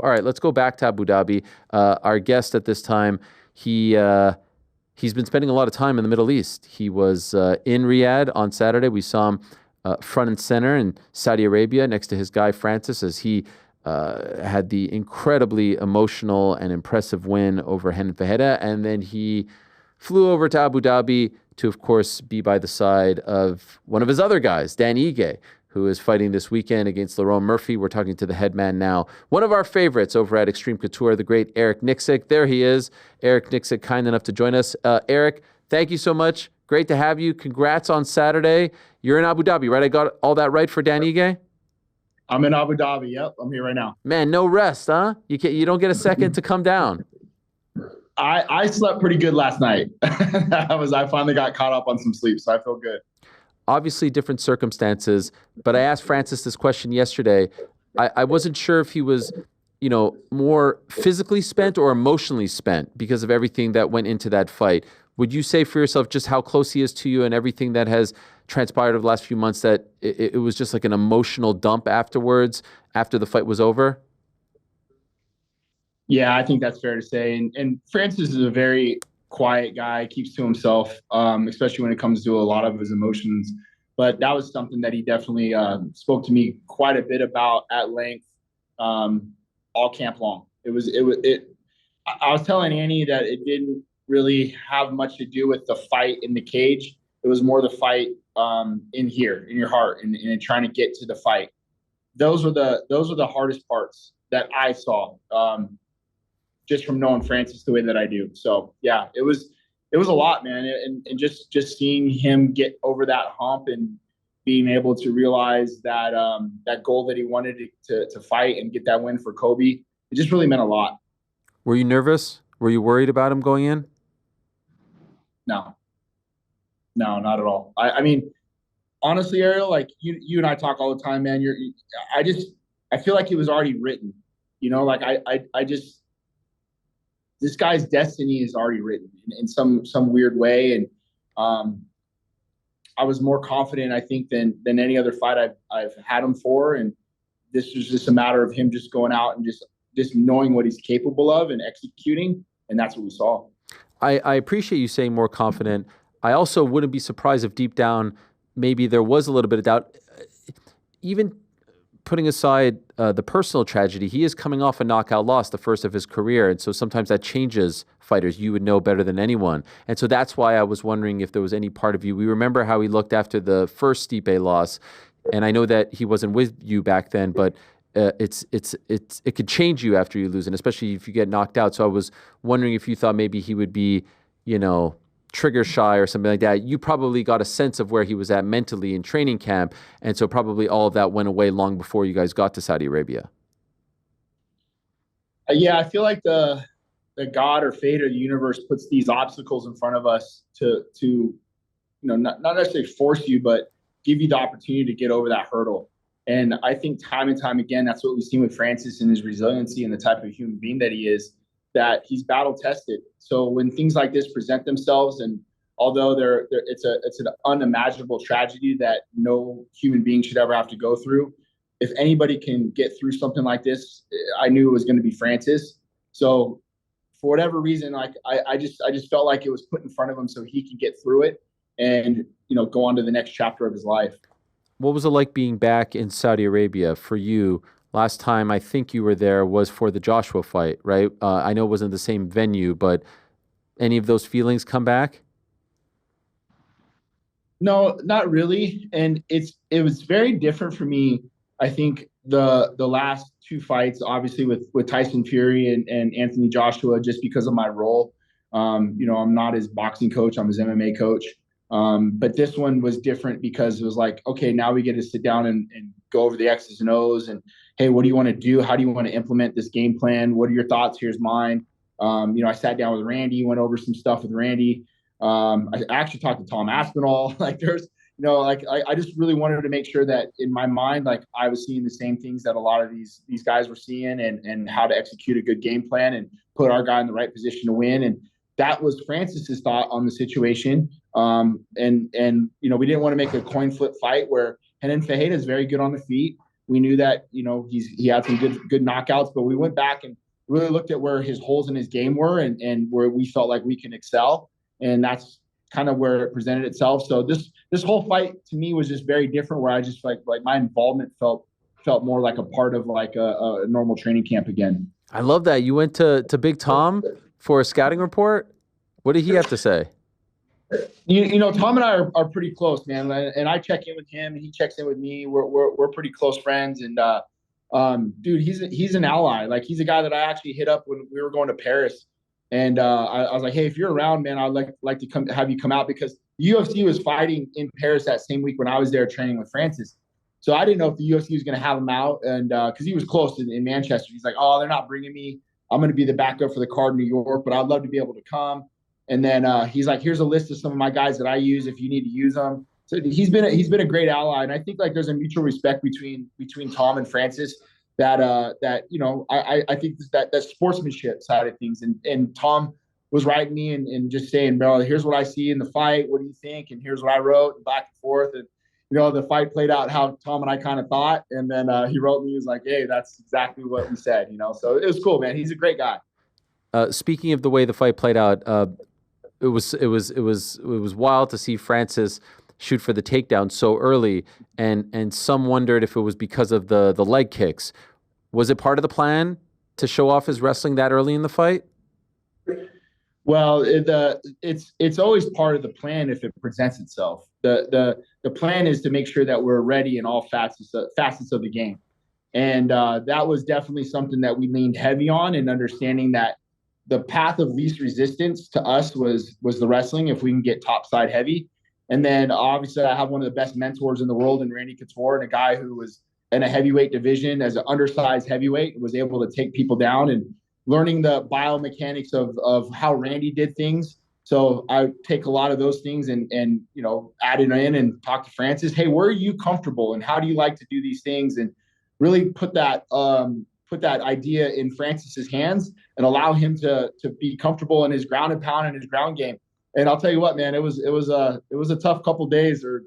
All right, let's go back to Abu Dhabi. Our guest at this time, he's been spending a lot of time in the Middle East. He was in Riyadh on Saturday. We saw him front and center in Saudi Arabia next to his guy Francis as he had the incredibly emotional and impressive win over Renan Ferreira. And then he flew over to Abu Dhabi to, of course, be by the side of one of his other guys, Dan Ige, who is fighting this weekend against Lerone Murphy. We're talking to the head man now. One of our favorites over at Extreme Couture, the great Eric Nicksick. There he is. Eric Nicksick, kind enough to join us. Eric, thank you so much. Great to have you. Congrats on Saturday. You're in Abu Dhabi, right? I got all that right for Dan Ige? I'm in Abu Dhabi. Yep, I'm here right now. Man, no rest, huh? You don't get a second to come down. I slept pretty good last night. I finally got caught up on some sleep, so I feel good. Obviously different circumstances, but I asked Francis this question yesterday. I wasn't sure if he was, more physically spent or emotionally spent because of everything that went into that fight. Would you say for yourself just how close he is to you and everything that has transpired over the last few months that it was just like an emotional dump afterwards, after the fight was over? Yeah, I think that's fair to say. And Francis is a very quiet guy, keeps to himself, especially when it comes to a lot of his emotions. But that was something that he definitely spoke to me quite a bit about at length all camp long. I was telling Annie that it didn't really have much to do with the fight in the cage. It was more the fight in here, in your heart, and trying to get to the fight. Those were the hardest parts that I saw. Just from knowing Francis the way that I do. So yeah, it was a lot, man. And just seeing him get over that hump and being able to realize that that goal that he wanted to fight and get that win for Kobe, it just really meant a lot. Were you nervous? Were you worried about him going in? No, not at all. I mean, honestly, Ariel, like you and I talk all the time, man. I feel like it was already written, this guy's destiny is already written in some weird way. And I was more confident, I think, than any other fight I've had him for. And this was just a matter of him just going out and just knowing what he's capable of and executing. And that's what we saw. I appreciate you saying more confident. I also wouldn't be surprised if deep down, maybe there was a little bit of doubt. Even putting aside the personal tragedy, he is coming off a knockout loss, the first of his career. And so sometimes that changes fighters. You would know better than anyone. And so that's why I was wondering if there was any part of you. We remember how he looked after the first Stipe loss. And I know that he wasn't with you back then, but it could change you after you lose, and especially if you get knocked out. So I was wondering if you thought maybe he would be, trigger shy or something like that. You probably got a sense of where he was at mentally in training camp, and so probably all of that went away long before you guys got to Saudi Arabia. Yeah, I feel like the God or fate or the universe puts these obstacles in front of us to not necessarily force you, but give you the opportunity to get over that hurdle. And I think time and time again, that's what we've seen with Francis and his resiliency and the type of human being that he is, that he's battle tested. So when things like this present themselves, and although it's an unimaginable tragedy that no human being should ever have to go through, if anybody can get through something like this, I knew it was going to be Francis. So for whatever reason, I just felt like it was put in front of him so he could get through it and go on to the next chapter of his life. What was it like being back in Saudi Arabia for you? Last time I think you were there was for the Joshua fight, right? I know it wasn't the same venue, but any of those feelings come back? No, not really. And it was very different for me. I think the last two fights, obviously with Tyson Fury and Anthony Joshua, just because of my role. I'm not his boxing coach, I'm his MMA coach. But this one was different because it was like, okay, now we get to sit down and go over the X's and O's and, hey, what do you want to do? How do you want to implement this game plan? What are your thoughts? Here's mine. I sat down with Randy, went over some stuff with Randy. I actually talked to Tom Aspinall. I just really wanted to make sure that in my mind, I was seeing the same things that a lot of these guys were seeing and how to execute a good game plan and put our guy in the right position to win. And that was Francis's thought on the situation. We didn't want to make a coin flip fight where Renan Ferreira is very good on the feet. We knew that, he had some good knockouts, but we went back and really looked at where his holes in his game were and where we felt like we can excel. And that's kind of where it presented itself. So this whole fight to me was just very different, where I just like my involvement felt more like a part of like a normal training camp again. I love that. You went to Big Tom for a scouting report. What did he have to say? Tom and I are pretty close, man. And I check in with him, and he checks in with me. We're pretty close friends, and dude, he's an ally. Like, he's a guy that I actually hit up when we were going to Paris, and I was like, hey, if you're around, man, I'd like to have you come out, because UFC was fighting in Paris that same week when I was there training with Francis. So I didn't know if the UFC was going to have him out, and because he was close in Manchester, he's like, oh, they're not bringing me. I'm going to be the backup for the card in New York, but I'd love to be able to come. And then he's like, here's a list of some of my guys that I use if you need to use them. So he's been a great ally, and I think like there's a mutual respect between Tom and Francis that I think that sportsmanship side of things. And Tom was writing me and just saying, bro, here's what I see in the fight. What do you think? And here's what I wrote, and back and forth. And the fight played out how Tom and I kind of thought. And then he wrote me, he was like, hey, that's exactly what we said. So it was cool, man. He's a great guy. Speaking of the way the fight played out, it was wild to see Francis shoot for the takedown so early, and some wondered if it was because of the leg kicks. Was it part of the plan to show off his wrestling that early in the fight? Well, it's always part of the plan if it presents itself. The plan is to make sure that we're ready in all facets of the game, and that was definitely something that we leaned heavy on, and understanding that the path of least resistance to us was the wrestling, if we can get topside heavy. And then obviously I have one of the best mentors in the world in Randy Couture, and a guy who was in a heavyweight division as an undersized heavyweight, was able to take people down, and learning the biomechanics of how Randy did things. So I take a lot of those things and add it in and talk to Francis. Hey, where are you comfortable, and how do you like to do these things? And really put that idea in Francis's hands and allow him to be comfortable in his ground and pound and his ground game. And I'll tell you what, man, it was a tough couple days, or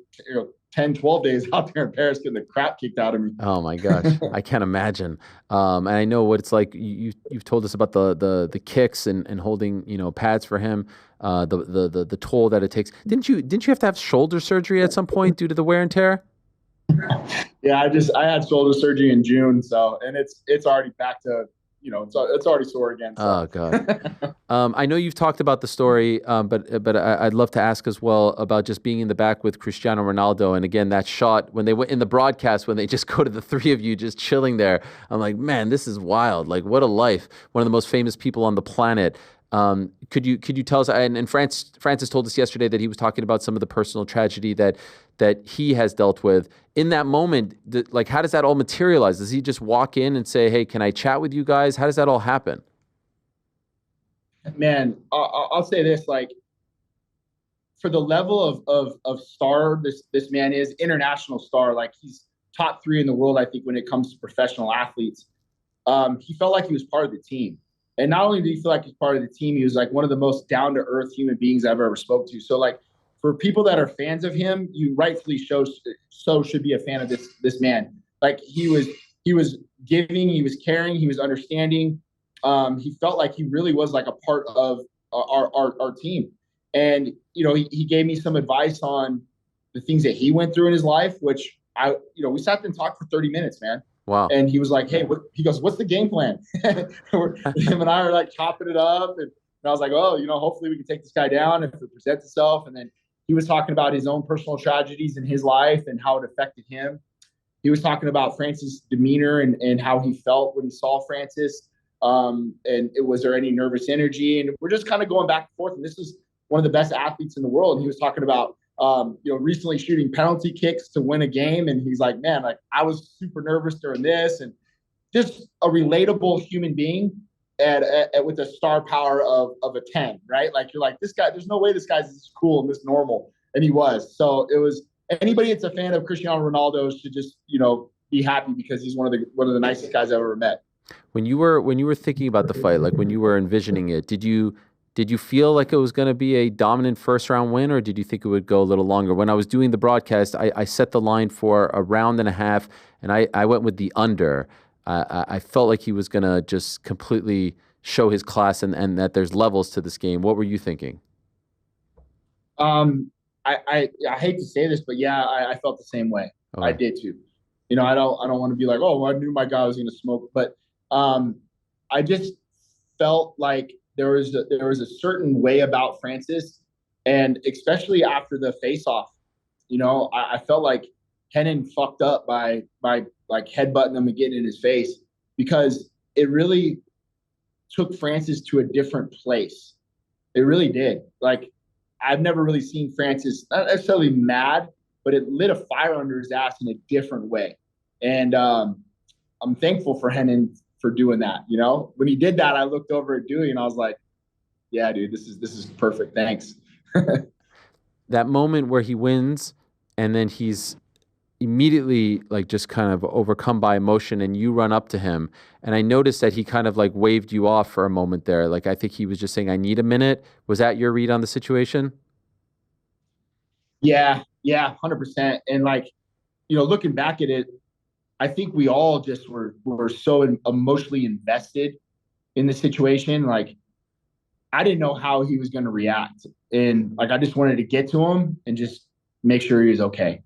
10, 12 days out there in Paris getting the crap kicked out of me. Oh my gosh, I can't imagine. And I know what it's like. You've told us about the kicks and holding pads for him, the toll that it takes. Didn't you have to have shoulder surgery at some point due to the wear and tear? Yeah, I had shoulder surgery in June, and it's already back to it's already sore again. So. Oh God. I know you've talked about the story, but I'd love to ask as well about just being in the back with Cristiano Ronaldo, and again that shot when they went in the broadcast, when they just go to the three of you just chilling there. I'm like, man, this is wild. Like, what a life. One of the most famous people on the planet. Could you tell us? And Francis told us yesterday that he was talking about some of the personal tragedy that he has dealt with. In that moment, like, how does that all materialize? Does he just walk in and say, "Hey, can I chat with you guys?" How does that all happen? Man, I'll say this: like, for the level of star this man is, international star, like he's top 3 in the world, I think, when it comes to professional athletes. He felt like he was part of the team. And not only did he feel like he's part of the team, he was like one of the most down-to-earth human beings I've ever spoke to. So, like, for people that are fans of him, you rightfully should be a fan of this man. Like, he was giving, he was caring, he was understanding. He felt like he really was like a part of our team. And he gave me some advice on the things that he went through in his life, which we sat there and talked for 30 minutes, man. Wow. And he was like, hey, he goes, what's the game plan? Him and I are like chopping it up. And I was like, oh, hopefully we can take this guy down if it presents itself. And then he was talking about his own personal tragedies in his life and how it affected him. He was talking about Francis' demeanor and how he felt when he saw Francis. Was there any nervous energy? And we're just kind of going back and forth. And this is one of the best athletes in the world. And he was talking about recently shooting penalty kicks to win a game. And he's like, man, like, I was super nervous during this. And just a relatable human being with a star power of a 10, right? Like, you're like, this guy, there's no way this guy's this cool and this normal. And he was. So it was, anybody that's a fan of Cristiano Ronaldo should just, be happy, because he's one of the nicest guys I've ever met. When you were thinking about the fight, like when you were envisioning it, did you Did you feel like it was going to be a dominant first round win, or did you think it would go a little longer? When I was doing the broadcast, I set the line for a round and a half, and I went with the under. I felt like he was going to just completely show his class and that there's levels to this game. What were you thinking? I hate to say this, but yeah, I felt the same way. Okay. I did too. You know, I don't want to be like, oh, I knew my guy was going to smoke, but I just felt like there was a certain way about Francis, and especially after the face-off, you know, I felt like Renan fucked up by like headbutting him and getting in his face, because it really took Francis to a different place. It really did. Like, I've never really seen Francis not necessarily mad, but it lit a fire under his ass in a different way. And I'm thankful for Renan for doing that. You know, when he did that, I looked over at Dewey and I was like, yeah, dude, this is perfect. Thanks. That moment where he wins and then he's immediately like just kind of overcome by emotion, and you run up to him, and I noticed that he kind of like waved you off for a moment there. Like, I think he was just saying, I need a minute. Was that your read on the situation? Yeah, 100%. And like, you know, looking back at it, I think we all just were so emotionally invested in the situation. Like, I didn't know how he was going to react, and like I just wanted to get to him and just make sure he was okay.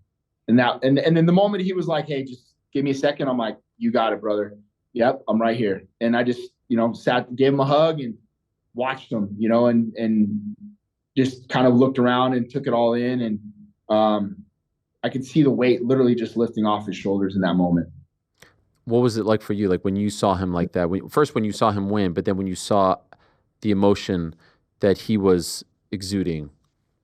And then the moment he was like, "Hey, just give me a second," I'm like, "You got it, brother. Yep, I'm right here." And I just, you know, gave him a hug and watched him, you know, and just kind of looked around and took it all in, and I could see the weight literally just lifting off his shoulders in that moment. What was it like for you? Like when you saw him like that, first when you saw him win, but then when you saw the emotion that he was exuding,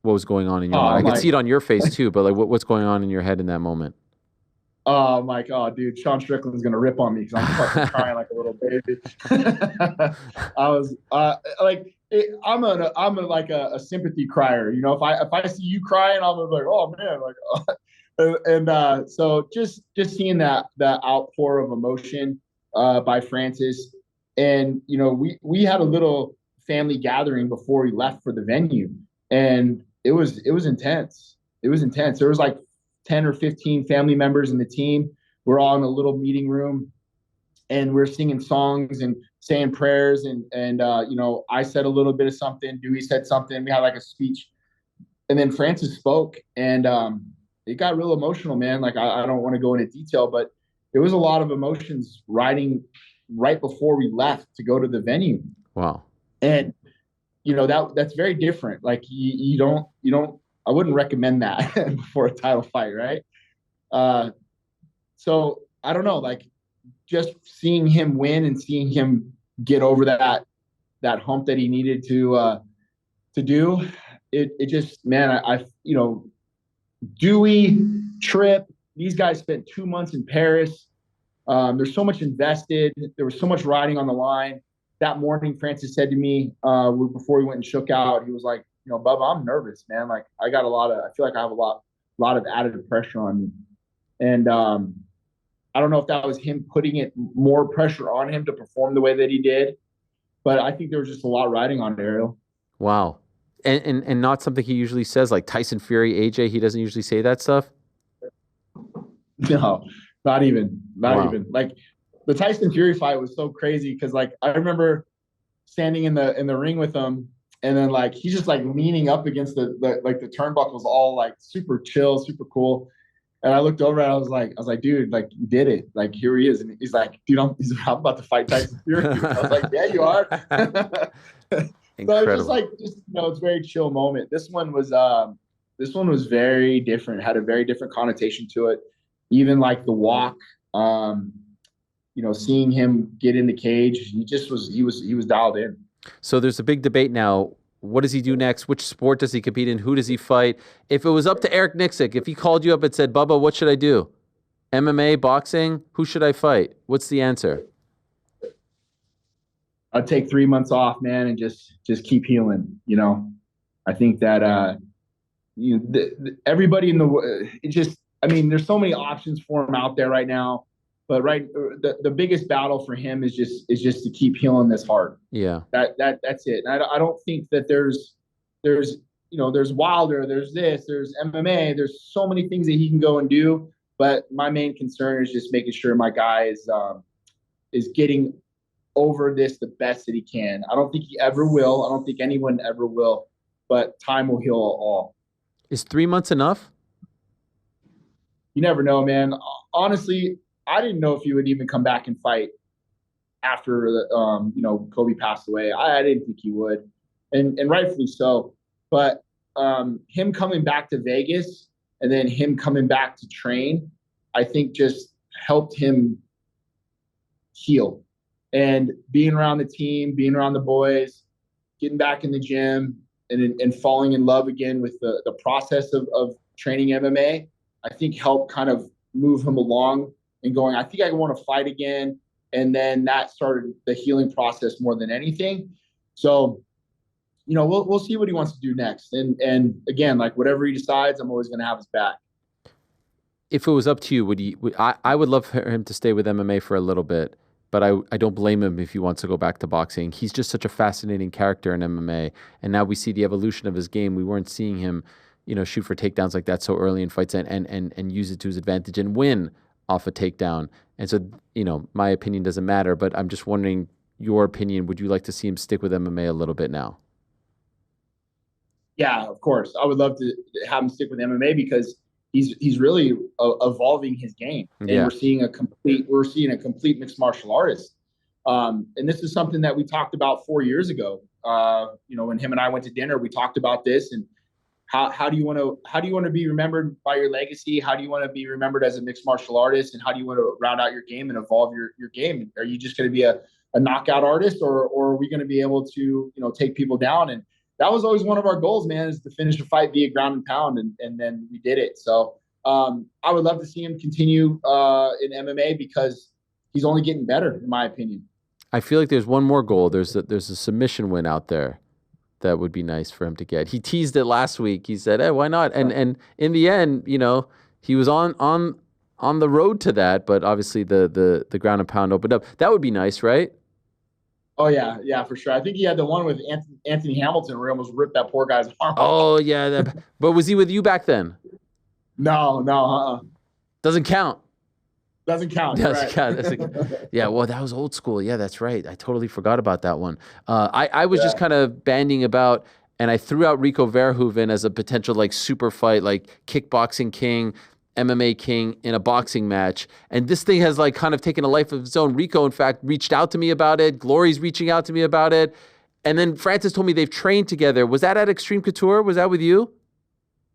what was going on in your mind? I could see it on your face too, but like what's going on in your head in that moment? Oh, I'm like, oh, dude, Sean Strickland's gonna rip on me because I'm fucking crying like a little baby. I was like, I'm like a sympathy crier. You know, if I see you crying, I'm like, oh man, like, and so just seeing that outpour of emotion by Francis, and you know, we had a little family gathering before we left for the venue, and it was intense. It was intense. There was like 10 or 15 family members in the team. We're all in a little meeting room, and we're singing songs and saying prayers. And you know, I said a little bit of something. Dewey said something. We had like a speech. And then Francis spoke, and it got real emotional, man. Like, I don't want to go into detail, but there was a lot of emotions riding right before we left to go to the venue. Wow. And, you know, that's very different. Like, you don't, I wouldn't recommend that before a title fight, right? So I don't know, like, just seeing him win and seeing him get over that hump that he needed to do, it just, man, I you know, Dewey, Tripp, these guys spent 2 months in Paris. There's so much invested. There was so much riding on the line. That morning, Francis said to me before he went and shook out, he was like, you know, Bubba, I'm nervous, man. Like, I feel like I have a lot of added pressure on me. And I don't know if that was him putting it more pressure on him to perform the way that he did, but I think there was just a lot riding on Ariel. Wow. And not something he usually says, like Tyson Fury, AJ, he doesn't usually say that stuff? No, not even. Like, the Tyson Fury fight was so crazy because, like, I remember standing in the ring with him, and then like he's just like leaning up against the turnbuckles, all like super chill, super cool. And I looked over and I was like, dude, like, you did it. Like, here he is. And he's like, dude, I'm about to fight Tyson Fury. I was like, yeah, you are. So it's just, you know, it's a very chill moment. This one was very different, had a very different connotation to it. Even like the walk, you know, seeing him get in the cage, he was dialed in. So there's a big debate now. What does he do next? Which sport does he compete in? Who does he fight? If it was up to Eric Nicksick, if he called you up and said, Bubba, what should I do? MMA, boxing? Who should I fight? What's the answer? I'd take 3 months off, man, and just keep healing. You know, I think that you know, everybody in the it just, I mean, there's so many options for him out there right now. But the biggest battle for him is just to keep healing this heart. Yeah. That's it. And I don't think that there's there's Wilder, there's MMA, there's so many things that he can go and do. But my main concern is just making sure my guy is getting over this the best that he can. I don't think he ever will. I don't think anyone ever will. But time will heal all. Is 3 months enough? You never know, man. Honestly, I didn't know if he would even come back and fight after Kobe passed away. I didn't think he would, and rightfully so. But him coming back to Vegas and then him coming back to train, I think just helped him heal. And being around the team, being around the boys, getting back in the gym, and falling in love again with the process of training MMA, I think helped kind of move him along and going, I think I want to fight again. And then that started the healing process more than anything. So, we'll see what he wants to do next. And again, like whatever he decides, I'm always going to have his back. If it was up to you, I would love for him to stay with MMA for a little bit, but I don't blame him if he wants to go back to boxing. He's just such a fascinating character in MMA. And now we see the evolution of his game. We weren't seeing him, shoot for takedowns like that so early in fights and use it to his advantage and win off a takedown. And so, my opinion doesn't matter, but I'm just wondering your opinion. Would you like to see him stick with MMA a little bit now? Yeah, of course. I would love to have him stick with MMA because he's really evolving his game. And we're seeing a complete mixed martial artist. And this is something that we talked about 4 years ago. When him and I went to dinner, we talked about this and how do you want to be remembered by your legacy? How do you want to be remembered as a mixed martial artist? And how do you want to round out your game and evolve your game? Are you just going to be a knockout artist, or are we going to be able to, take people down? And that was always one of our goals, man, is to finish a fight via ground and pound. And then we did it. So I would love to see him continue in MMA because he's only getting better, in my opinion. I feel like there's one more goal. There's a submission win out there that would be nice for him to get. He teased it last week. He said, "Hey, why not?" And in the end, he was on the road to that, but obviously the ground and pound opened up. That would be nice, right? Oh yeah, for sure. I think he had the one with Anthony Hamilton where he almost ripped that poor guy's arm. Oh yeah, but was he with you back then? No. Doesn't count. Doesn't count. Yeah, well, that was old school. Yeah, that's right. I totally forgot about that one. I was just kind of banding about, and I threw out Rico Verhoeven as a potential super fight, kickboxing king, MMA king in a boxing match. And this thing has kind of taken a life of its own. Rico, in fact, reached out to me about it. Glory's reaching out to me about it. And then Francis told me they've trained together. Was that at Extreme Couture? Was that with you?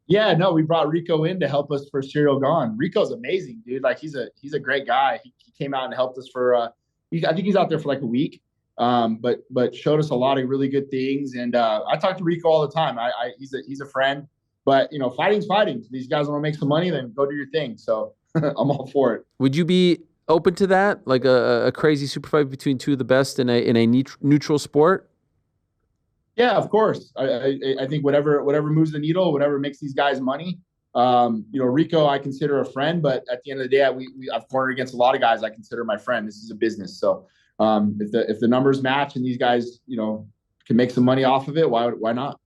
Yeah, no, we brought Rico in to help us for Serial Gone. Rico's amazing, dude. He's a great guy. He came out and helped us for I think he's out there for a week. But showed us a lot of really good things. And I talk to Rico all the time. He's a friend. But fighting's fighting. These guys want to make some money, then go do your thing. So I'm all for it. Would you be open to that? Like a crazy super fight between two of the best in a neutral sport? Yeah, of course. I think whatever moves the needle, whatever makes these guys money. Rico, I consider a friend, but at the end of the day, I've cornered against a lot of guys I consider my friend. This is a business, so if the numbers match and these guys, can make some money off of it, why not?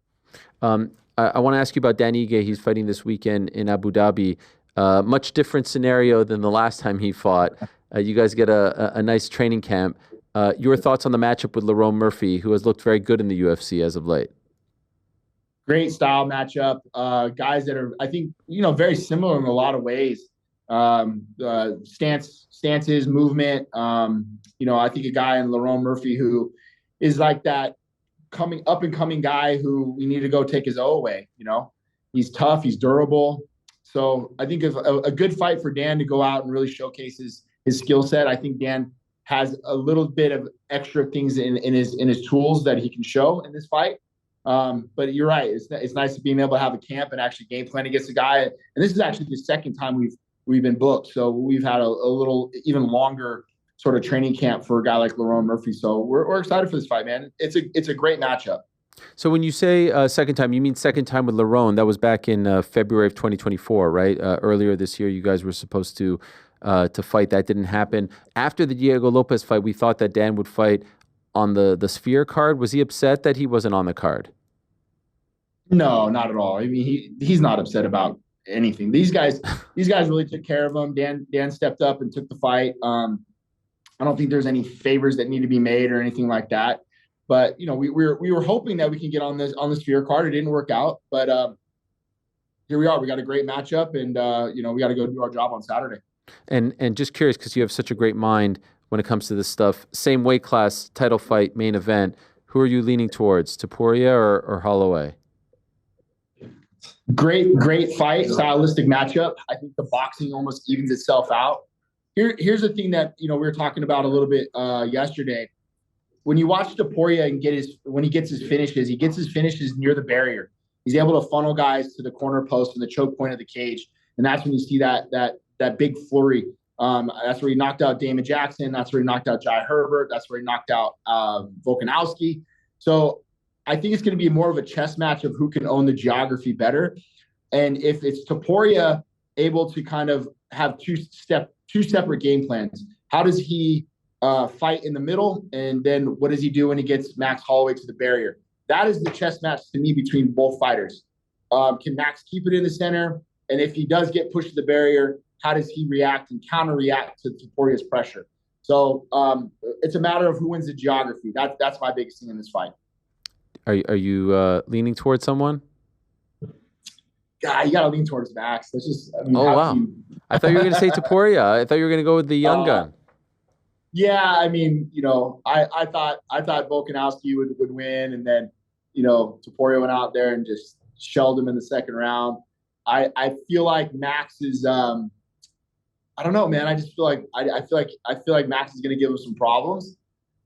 I want to ask you about Dan Ige. He's fighting this weekend in Abu Dhabi. Much different scenario than the last time he fought. You guys get a nice training camp. Your thoughts on the matchup with Lerone Murphy, who has looked very good in the UFC as of late? Great style matchup. Guys that are, I think, very similar in a lot of ways. Stances, movement. I think a guy in Lerone Murphy who is like that up and coming guy who we need to go take his O away. He's tough, he's durable. So I think a good fight for Dan to go out and really showcase his skill set. I think Dan has a little bit of extra things in his tools that he can show in this fight. But you're right. It's nice to being able to have a camp and actually game plan against a guy. And this is actually the second time we've been booked. So we've had a little even longer sort of training camp for a guy like Lerone Murphy. So we're excited for this fight, man. It's a great matchup. So when you say second time, you mean second time with Lerone? That was back in February of 2024, right? Earlier this year, you guys were supposed to to fight. That didn't happen. After the Diego Lopez fight, we thought that Dan would fight on the Sphere card. Was he upset that he wasn't on the card? No, not at all. I mean, he's not upset about anything. These guys really took care of him. Dan stepped up and took the fight. I don't think there's any favors that need to be made or anything like that. But we were hoping that we can get on the Sphere card. It didn't work out, but here we are. We got a great matchup, and we got to go do our job on Saturday. And just curious, because you have such a great mind when it comes to this stuff. Same weight class, title fight, main event. Who are you leaning towards, Topuria or Holloway? Great fight, stylistic matchup. I think the boxing almost evens itself out. Here's the thing that we were talking about a little bit yesterday. When you watch Topuria and when he gets his finishes near the barrier. He's able to funnel guys to the corner post and the choke point of the cage, and that's when you see that big flurry. That's where he knocked out Damon Jackson. That's where he knocked out Jai Herbert. That's where he knocked out Volkanovski. So I think it's going to be more of a chess match of who can own the geography better. And if it's Topuria able to kind of have two separate game plans, how does he fight in the middle? And then what does he do when he gets Max Holloway to the barrier? That is the chess match to me between both fighters. Can Max keep it in the center? And if he does get pushed to the barrier, how does he react and counter-react to Topuria's pressure? So it's a matter of who wins the geography. That's my biggest thing in this fight. Are you leaning towards someone? God, you got to lean towards Max. That's just. Wow! I thought you were going to say Topuria. I thought you were going to go with the young gun. Yeah, I mean, I thought Volkanovski would win, and then Topuria went out there and just shelled him in the second round. I feel like Max is. I don't know, man. I just feel like I feel like Max is going to give him some problems.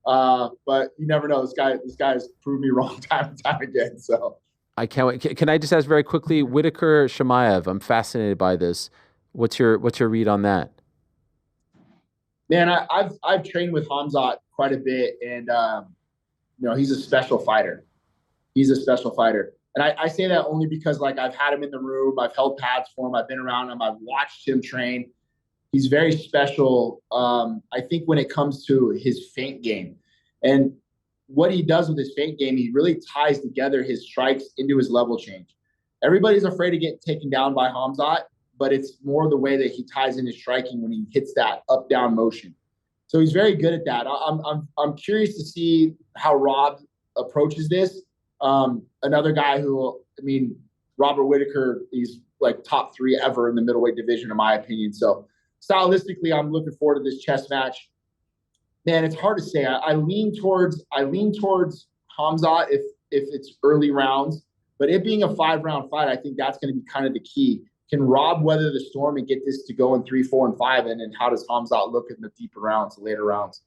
But you never know. This guy has proved me wrong time and time again. So I can't wait. Can I just ask very quickly, Whitaker Chimaev? I'm fascinated by this. What's your read on that? Man, I've trained with Khamzat quite a bit, and he's a special fighter. And I say that only because I've had him in the room, I've held pads for him, I've been around him, I've watched him train. He's very special. I think when it comes to his feint game and what he does with his feint game, he really ties together his strikes into his level change. Everybody's afraid to get taken down by Khamzat, but it's more the way that he ties in his striking when he hits that up-down motion. So he's very good at that. I'm curious to see how Rob approaches this. Another guy who, Robert Whitaker, he's top 3 ever in the middleweight division, in my opinion. So stylistically, I'm looking forward to this chess match. Man, it's hard to say. I lean towards Khamzat if it's early rounds, but it being a 5-round fight, I think that's going to be kind of the key. Can Rob weather the storm and get this to go in 3, 4, and 5? And then how does Khamzat look in the deeper rounds, the later rounds?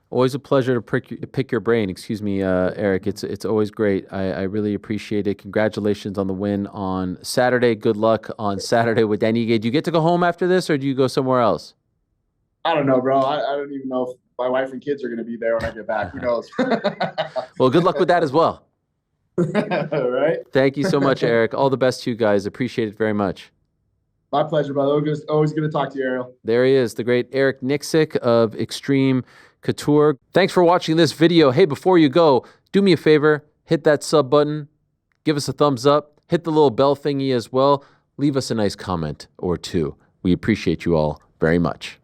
Always a pleasure to pick your brain. Excuse me, Eric. It's always great. I really appreciate it. Congratulations on the win on Saturday. Good luck on Saturday with Danny Gay. Do you get to go home after this, or do you go somewhere else? I don't know, bro. I don't even know if my wife and kids are going to be there when I get back. Who knows? Well, good luck with that as well. All right. Thank you so much, Eric. All the best to you guys. Appreciate it very much. My pleasure, brother. Always good to talk to you, Ariel. There he is, the great Eric Nicksick of Extreme Couture. Thanks for watching this video. Hey, before you go, do me a favor, hit that sub button, give us a thumbs up, hit the little bell thingy as well. Leave us a nice comment or two. We appreciate you all very much.